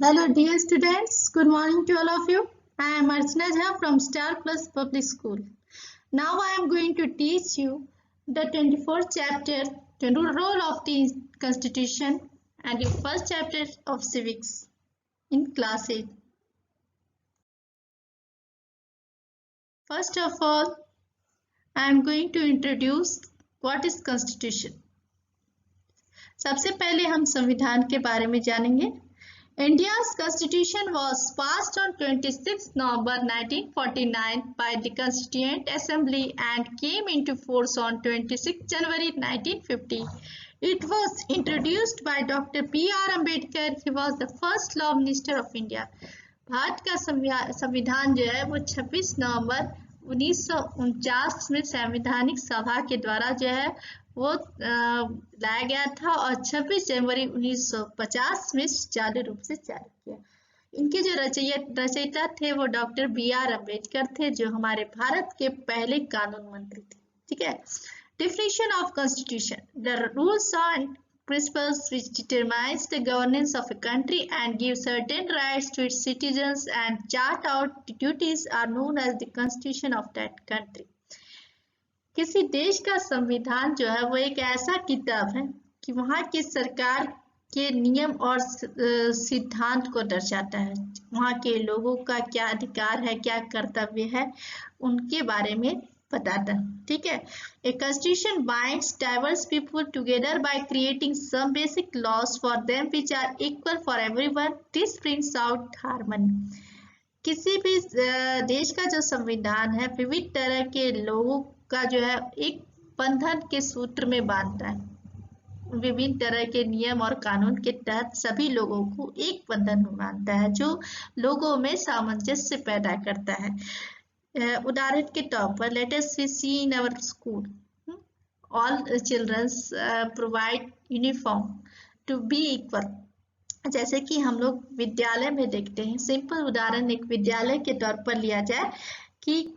Hello dear students, good morning to all of you. I am Archana Jha from Star Plus Public School. Now I am going to teach you the 24th chapter, the role of the Constitution and the first chapter of civics in class 8. First of all, I am going to introduce what is Constitution. सबसे पहले हम संविधान के बारे में जानेंगे. India's constitution was passed on 26 November 1949 by the Constituent Assembly and came into force on 26 January 1950. It was introduced by Dr. B.R. Ambedkar. He was the first law minister of India. Bharat का संविधान जो है वो 26 नवंबर 1949 में संवैधानिक सभा के द्वारा जो है वो लाया गया था और 26 जनवरी 1950 में सुचारू रूप से जारी किया. इनके जो रचयिता थे वो डॉक्टर B.R. अम्बेडकर थे, जो हमारे भारत के पहले कानून मंत्री थे. ठीक है. Definition of Constitution: the rules and principles which determines the governance of a country and give certain rights to its citizens and chart out duties are known as the Constitution of that country. किसी देश का संविधान जो है वो एक ऐसा किताब है कि वहाँ की सरकार के नियम और सिद्धांत को दर्शाता है. वहाँ के लोगों का क्या अधिकार है, क्या कर्तव्य है, उनके बारे में बताता है. ठीक है. A constitution binds diverse people together by creating some basic laws for them which are equal for everyone. This brings out harmony. किसी भी देश का जो संविधान है विविध तरह के लोगों का जो है एक बंधन के सूत्र में बांधता है. विभिन्न तरह के नियम और कानून के तहत सभी लोगों को एक बंधन में बांधता है जो लोगों में सामंजस्य पैदा करता है. उदाहरण के तौर पर let us see in our school all childrens provide uniform to be equal. जैसे कि हम लोग विद्यालय में देखते हैं. सिंपल उदाहरण एक विद्यालय के तौर पर लिया जाए कि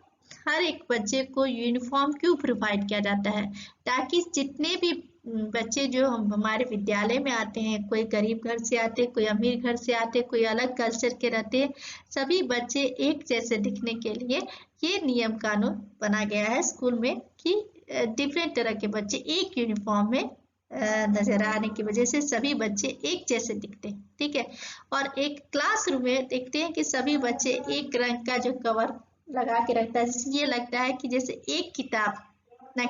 हर एक बच्चे को यूनिफॉर्म क्यों प्रोवाइड किया जाता है, ताकि जितने भी बच्चे जो हमारे विद्यालय में आते हैं, कोई गरीब घर से आते, कोई अमीर घर से आते, कोई अलग कल्चर के रहते हैं, सभी बच्चे एक जैसे दिखने के लिए ये नियम कानून बना गया है स्कूल में कि डिफरेंट तरह के बच्चे एक यूनिफॉर्म में नजर आने की वजह से सभी बच्चे एक जैसे दिखते हैं. ठीक है. और एक क्लासरूम में देखते हैं कि सभी बच्चे एक रंग का जो कवर लगा के रखता है, जिससे ये लगता है कि जैसे एक किताब ना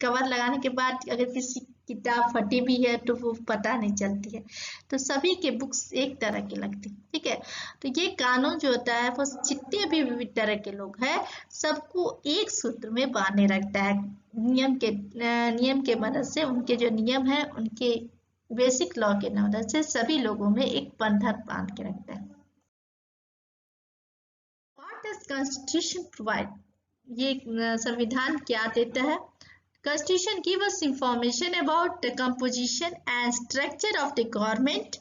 कवर लगाने के बाद अगर किसी किताब फटी भी है तो वो पता नहीं चलती है. तो सभी के बुक्स एक तरह के लगते हैं. ठीक है. तो ये कानून जो होता है वो जितने भी विविध तरह के लोग हैं सबको एक सूत्र में बांधे रखता है. नियम के मदद से उनके जो नियम है उनके बेसिक लॉ के मदद से सभी लोगों में एक बंधन बांध के रखता है. What does Constitution provide? ये संविधान क्या देता है? Constitution gives us information about the composition and structure of the government,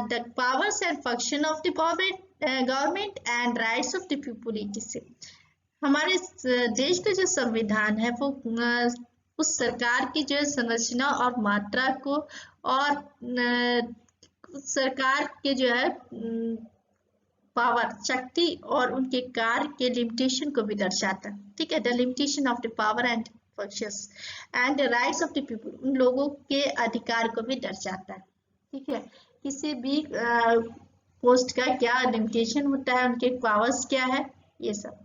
the powers and function of the government and rights of the people. हमारे देश का जो संविधान है वो उस सरकार की जो संरचना और मात्रा को और सरकार के जो है पावर शक्ति और उनके कार्य के लिमिटेशन को भी दर्शाता है. ठीक है. The limitation of the power and functions and the rights of the people, उन लोगों के अधिकार को भी दर्शाता है. ठीक है. किसी भी पोस्ट का क्या लिमिटेशन होता है, उनके पावर्स क्या है, ये सब.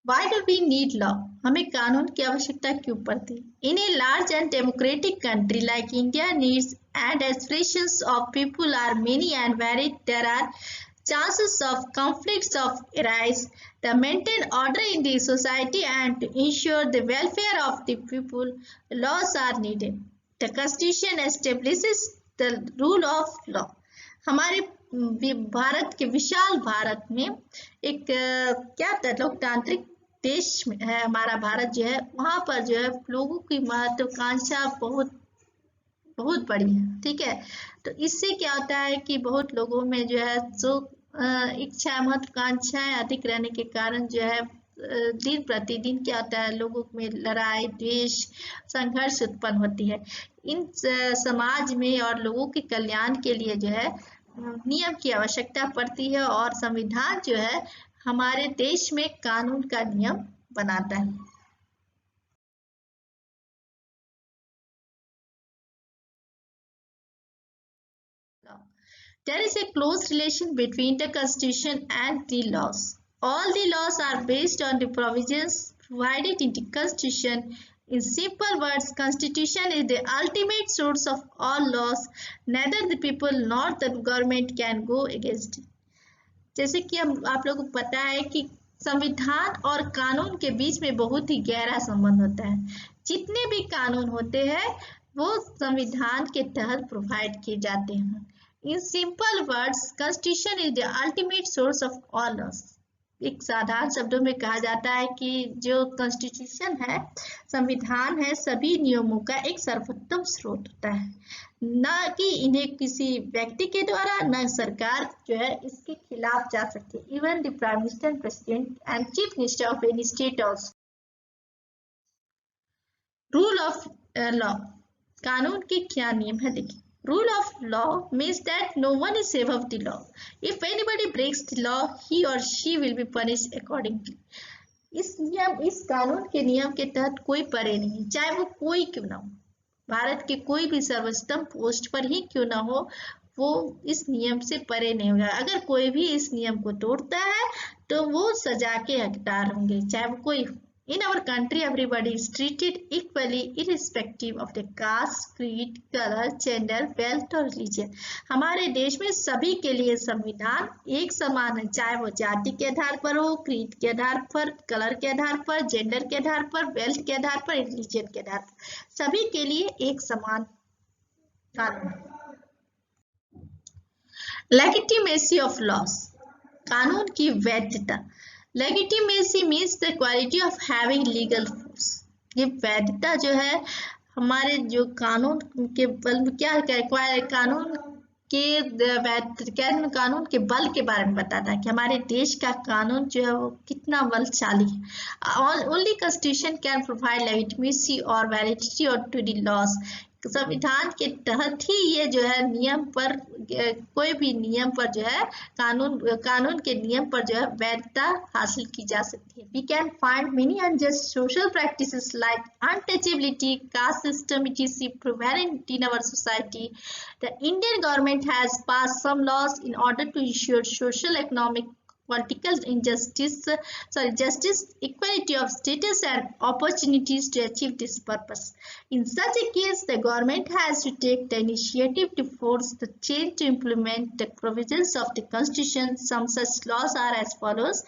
Why do we need law? हमें कानून की आवश्यकता क्यों पड़ती? In a large and democratic country like India, needs and aspirations of people are many and varied. There are chances of conflicts of arise. To maintain order in the society and to ensure the welfare of the people, laws are needed. The Constitution establishes the rule of law. हमारे भारत के विशाल भारत में एक क्या लोकतांत्रिक देश है हमारा भारत जो है, वहाँ पर जो है लोगों की महत्वाकांक्षा बहुत बड़ी है. ठीक है. तो इससे क्या होता है कि बहुत लोगों में जो है जो इच्छा महत्वाकांक्षाएं अधिक रहने के कारण जो है दिन प्रतिदिन क्या होता है, लोगों में लड़ाई द्वेष संघर्ष उत्पन्न होती है. इन समाज में और लोगों के कल्याण के लिए जो है नियम की आवश्यकता पड़ती है, और संविधान जो है हमारे देश में कानून का नियम बनाता है। There is a close relation between the Constitution and the laws. All the laws are based on the provisions provided in the Constitution. In simple words, Constitution is the ultimate source of all laws. Neither the people nor the government can go against it. जैसे कि हम आप लोगों को पता है कि संविधान और कानून के बीच में बहुत ही गहरा संबंध होता है। जितने भी कानून होते हैं वो संविधान के तहत प्रोवाइड किए जाते हैं। In simple words, Constitution is the ultimate source of all laws. एक साधारण शब्दों में कहा जाता है कि जो कॉन्स्टिट्यूशन है, संविधान है, सभी नियमों का एक सर्वोत्तम स्रोत होता है, न कि इन्हें किसी व्यक्ति के द्वारा, न सरकार जो है इसके खिलाफ जा सकती है। Even the prime minister, president and chief minister of any state also. Rule of law, कानून के क्या नियम है देखिए। Rule of law means that no one is above the law. If anybody breaks the law, he or she will be punished accordingly. इस कानून के नियम के तहत कोई परे नहीं, चाहे वो कोई क्यों ना हो, भारत के कोई भी सर्वोच्चतम पोस्ट पर ही क्यों ना हो, वो इस नियम से परे नहीं होगा। अगर कोई भी इस नियम को तोड़ता है तो वो सजा के हकदार होंगे, चाहे वो कोई। In our country, everybody is treated equally irrespective of the caste, creed, color, gender, wealth or religion. हमारे देश में सभी के लिए संविधान एक समान है, चाहे वो जाति के आधार पर हो, क्रीड के आधार पर, कलर के आधार पर, जेंडर के आधार पर, वेल्थ के आधार पर, रिलीजन के आधार पर, सभी के लिए एक समान कानून। Legitimacy of laws, कानून की वैधता। Legitimacy means the quality of having legal force. ये वैधता जो है हमारे जो कानून के बल में क्या कानून के बल के बारे में बताता है कि हमारे देश का कानून जो है वो कितना बलशाली है। Only Constitution can provide legitimacy or validity or to the laws. संविधान के तहत ही ये जो है नियम पर, कोई भी नियम पर जो है कानून के नियम पर जो है वैधता हासिल की जा सकती है। We can find many unjust social practices like untouchability, caste system, etc. prevalent in our society. The Indian government has passed some laws in order to ensure social, economic, political justice, equality of status and opportunities to achieve this purpose. In such a case, the government has to take the initiative to force the change to implement the provisions of the Constitution. Some such laws are as follows.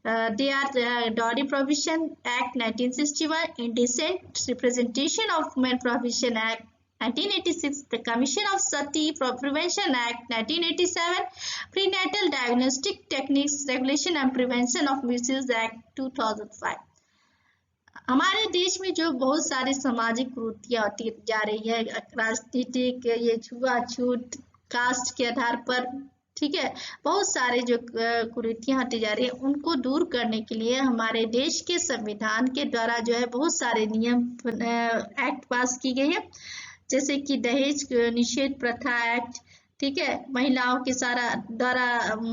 They are the Dowry Prohibition Act 1961, Indecent Representation of Women Prohibition Act 1986, the Commission of Sati Prevention Act 1987, Prenatal Diagnostic Techniques Regulation and Prevention of Misuse Act 2005. हमारे देश में जो बहुत सारी सामाजिक कुरीतियां होती जा रही है, राजनीतिक, ये छुआछूत, कास्ट के आधार पर, ठीक है, बहुत सारे जो कुरीतियां होती जा रही है, उनको दूर करने के लिए हमारे देश के संविधान के द्वारा जो है बहुत सारे नियम एक्ट पास की गई है, जैसे कि दहेज निषेध प्रथा एक्ट, ठीक है, महिलाओं के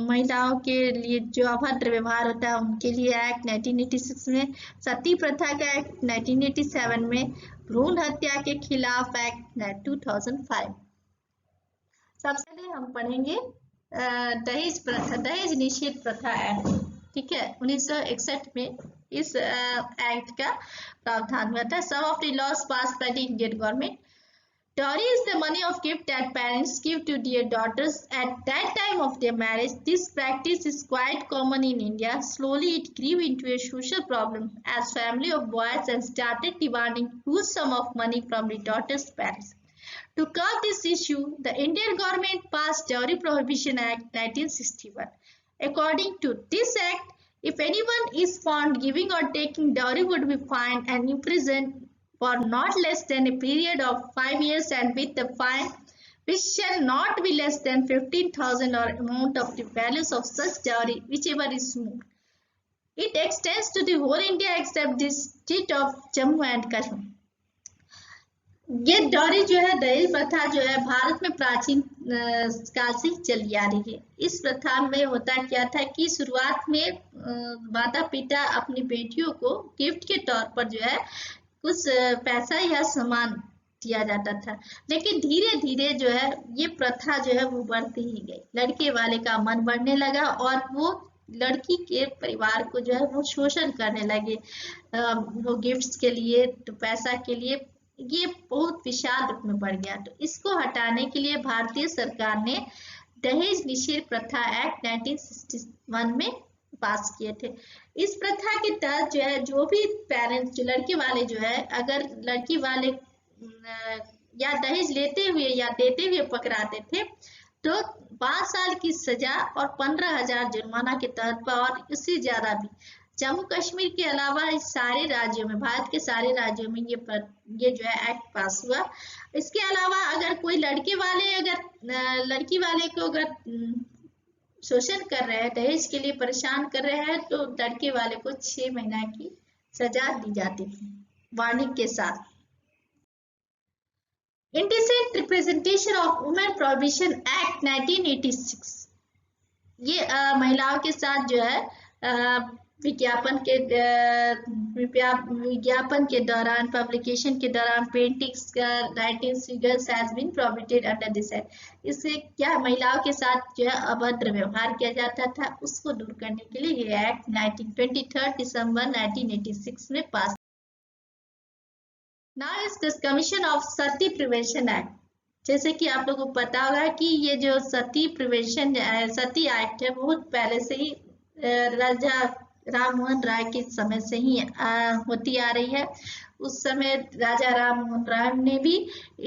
महिलाओं के लिए जो अभद्र व्यवहार होता है उनके लिए एक्ट 1986 में, सती प्रथा का एक्ट 1987 में, भ्रूण हत्या के खिलाफ एक्ट 2005। सबसे पहले हम पढ़ेंगे दहेज निषेध प्रथा एक्ट, ठीक है, 1961 में इस एक्ट का प्रावधान हुआ था। Some of the laws passed by the Indian government. Dowry is the money of gift that parents give to their daughters at that time of their marriage. This practice is quite common in India. Slowly it grew into a social problem as family of boys and started demanding huge sum of money from the daughter's parents. To curb this issue, the Indian government passed Dowry Prohibition Act 1961. According to this act, if anyone is found giving or taking dowry would be fined and imprisoned for not less than a period of 5 years and with the fine which shall not be less than 15,000 or amount of the values of such dowry, whichever is more. It extends to the whole India except the state of Jammu and Kashmir. ये dowry जो है, दहेज प्रथा जो है भारत में प्राचीन काल से चली आ रही है। इस प्रथा में होता क्या था कि शुरुआत में माता पिता अपनी बेटियों को गिफ्ट के तौर पर जो है कुछ पैसा या सामान दिया जाता था, लेकिन धीरे धीरे जो है ये प्रथा जो है वो बढ़ती ही गई। लड़के वाले का मन बढ़ने लगा और वो लड़की के परिवार को जो है वो शोषण करने लगे, वो गिफ्ट्स के लिए तो पैसा के लिए। ये बहुत विशाल रूप में बढ़ गया, तो इसको हटाने के लिए भारतीय सरकार ने दहेज निषेध प्रथा एक्ट 1961 में पास किए थे। इस प्रथा के तहत जो है जो भी पेरेंट्स जो लड़के वाले जो है अगर लड़की वाले या दहेज लेते हुए या देते हुए पकड़ाते थे तो 5 साल की सजा और 15,000 जुर्माना के तहत और उससे ज्यादा भी। जम्मू कश्मीर के अलावा इस सारे राज्यों में, भारत के सारे राज्यों में ये जो है एक्ट पास हुआ। इसके अलावा अगर कोई लड़के वाले अगर लड़की वाले को अगर शोषण कर रहे हैं, दहेज के लिए परेशान कर रहे हैं, तो लड़के वाले को 6 महीना की सजा दी जाती थी वार्निंग के साथ। Indecent representation of women prohibition act 1986, ये महिलाओं के साथ जो है विज्ञापन के दौरान, पब्लिकेशन के दौरान पेंटिंग्स का writing figures has been prohibited under this act. इससे क्या महिलाओं के साथ जो है अभद्र व्यवहार किया जाता था, उसको दूर करने के लिए ये एक्ट 23 दिसंबर 1986 में पास। Now is this commission of sati prevention act. जैसे कि आप लोगों को पता होगा कि ये जो सती प्रिवेंशन सती एक्ट है बहुत पहले से ही राजा राम मोहन राय के समय से ही होती आ रही है। उस समय राजा राम मोहन राय ने भी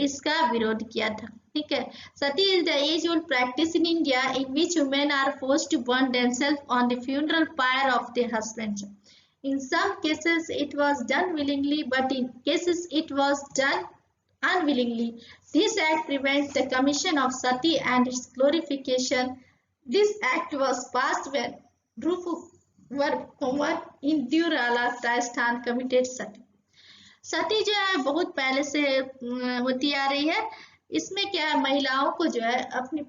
इसका विरोध किया था। ठीक है, sati is the age old practice in India in which women are forced to burn themself on the funeral pyre of their husband. In some cases it was done willingly, but in cases it was done unwillingly. This act prevents the commission of sati and its glorification. This act was passed when Drupur Kumar in Durala, Rajasthan committed sati. सती जो है बहुत पहले से होती आ रही है। इसमें क्या है, महिलाओं को जो है अपने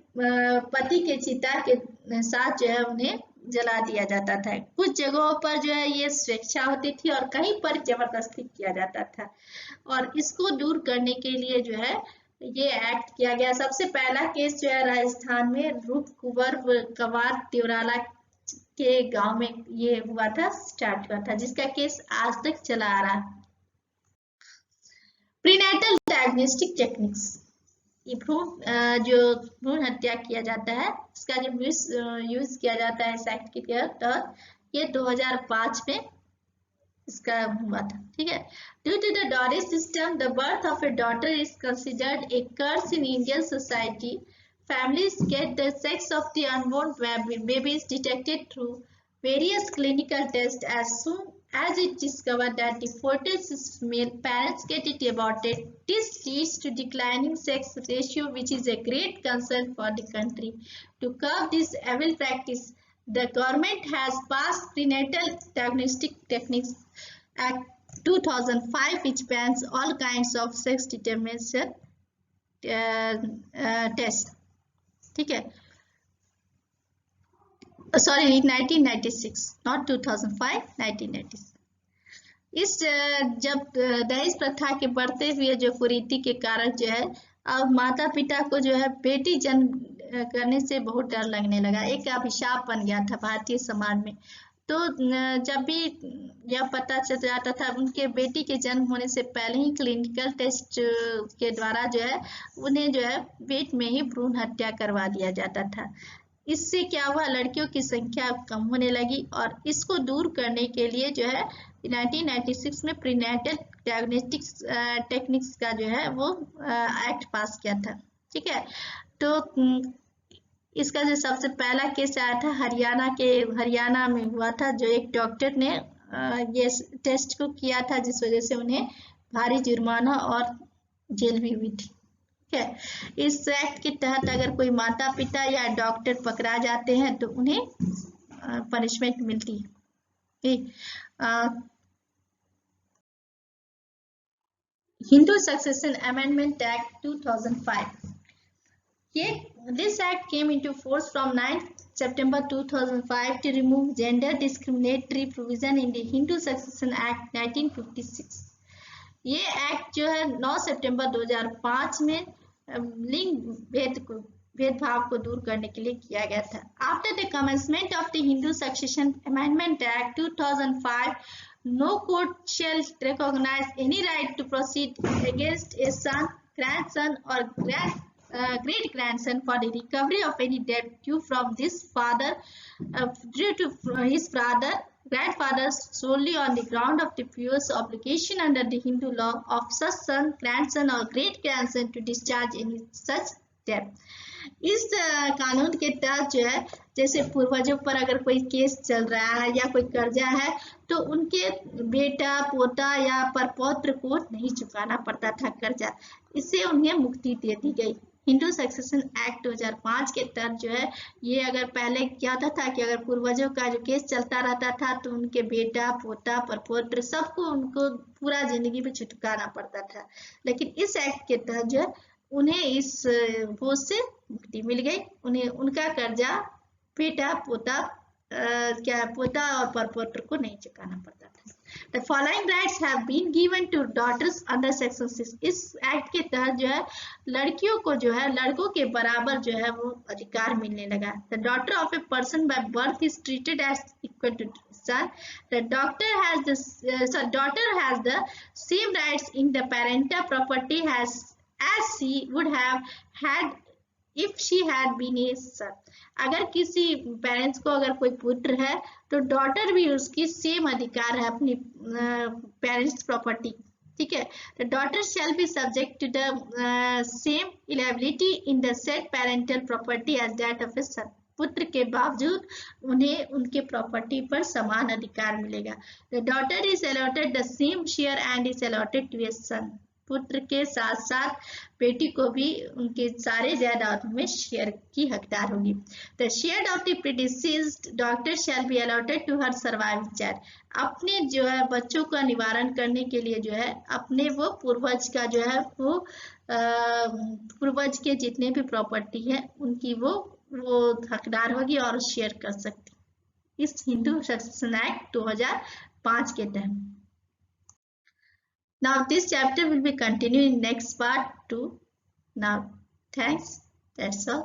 पति के चिता के साथ जो है उन्हें जला दिया जाता था। कुछ जगहों पर जो है ये स्वेच्छा होती थी और कहीं पर जबरदस्ती किया जाता था, और इसको दूर करने के लिए जो है ये एक्ट किया गया। सबसे पहला केस जो है राजस्थान में रूप कुंवर कवार त्योराला के गांव में ये हुआ था, स्टार्ट हुआ था, जिसका केस आज तक चला आ रहा है। प्रीनेटल डायग्नोस्टिक टेक्निक्स, ये जो भ्रूण हत्या किया जाता है इसका जब यूज किया जाता है इस एक्ट के तहत, ये 2005 में इसका हुआ था। ठीक है, due to the dowry system the birth of a daughter is considered a curse in Indian society. Families get the sex of the unborn babies detected through various clinical tests. As soon as it discovered that the fetus is male, parents get it aborted. This leads to declining sex ratio, which is a great concern for the country. To curb this evil practice, the government has passed Prenatal Diagnostic Techniques Act 2005, which bans all kinds of sex determination tests. ठीक है, sorry 1996, not 2005, 1996। इस जब दहेज प्रथा के बढ़ते हुए जो कुरीति के कारण जो है अब माता पिता को जो है बेटी जन्म करने से बहुत डर लगने लगा, एक अभिशाप बन गया था भारतीय समाज में। तो जब भी यह पता चल जाता था उनके बेटी के जन्म होने से पहले ही क्लिनिकल टेस्ट के द्वारा जो है उन्हें जो है पेट में ही भ्रूण हत्या करवा दिया जाता था। इससे क्या हुआ, लड़कियों की संख्या कम होने लगी, और इसको दूर करने के लिए जो है 1996 में प्रीनेटल डायग्नोस्टिक्स टेक्निक्स का जो है वो एक्ट पास किया था। ठीक है, तो इसका जो सबसे पहला केस आया था हरियाणा में हुआ था, जो एक डॉक्टर ने ये टेस्ट को किया था जिस वजह से उन्हें भारी जुर्माना और जेल भी हुई थी। ठीक है, इस एक्ट के तहत अगर कोई माता पिता या डॉक्टर पकड़ा जाते हैं तो उन्हें पनिशमेंट मिलती है। Hindu Succession Amendment Act 2005. This act came into force from 9 September 2005 to remove gender discriminatory provision in the Hindu Succession Act 1956. ये एक्ट जो है 9 सितंबर 2005 में लिंग भेदभाव को दूर करने के लिए किया गया था. After the commencement of the Hindu succession amendment act 2005, no court shall recognize any right to proceed against a son, grandson, or great grandson for the recovery of any debt due from this father due to his grandfather solely on the ground of the previous obligation under the Hindu law of such son, grandson, or great grandson to discharge any such debt. इस कानून के तहत जो है, जैसे पूर्वजों पर अगर कोई केस चल रहा है या कोई कर्जा है, तो उनके बेटा, पोता या परपौत्र को नहीं चुकाना पड़ता था कर्जा. इससे उन्हें मुक्ति दे दी गई. हिंदू सक्सेशन एक्ट 2005 के तहत जो है, ये अगर पहले क्या होता था कि अगर पूर्वजों का जो केस चलता रहता था तो उनके बेटा, पोता, परपौत्र सबको उनको पूरा जिंदगी में छुटकारा पड़ता था. लेकिन इस एक्ट के तहत जो है, उन्हें इस बोझ से मुक्ति मिल गई. उन्हें उनका कर्जा बेटा, पोता और परपौत्र को नहीं चुकाना पड़ता था. The following rights have been given to daughters under Section 6. इस एक्ट के तहत जो है, लड़कियों को जो है लड़कों के बराबर जो है वो अधिकार मिलने लगा. The daughter of a person by birth is treated as equal to son. The daughter has the same rights in the parental property as she would have had if she had been a son. अगर किसी parents को अगर कोई पुत्र है तो daughter भी उसकी सेम अधिकार है अपनी पेरेंट्स प्रॉपर्टी. ठीक है. The daughter shall be subject to the same liability in the said parental property as that of a son. पुत्र के बावजूद उन्हें उनके प्रॉपर्टी पर समान अधिकार मिलेगा. The daughter is allotted the same share and is allotted to a son. पुत्र के साथ साथ बेटी को भी उनके सारे जायदाद में शेयर की हकदार होगी. The share of the predeceased daughter shall be allotted to her surviving child. अपने जो है बच्चों का निवारण करने के लिए जो है, अपने वो पूर्वज का जो है वो पूर्वज के जितने भी प्रॉपर्टी है उनकी वो हकदार होगी और शेयर कर सकती इस हिंदू सक्सेशन एक्ट 2005 के तहत. Now this chapter will be continued in next part too. Now thanks. That's all.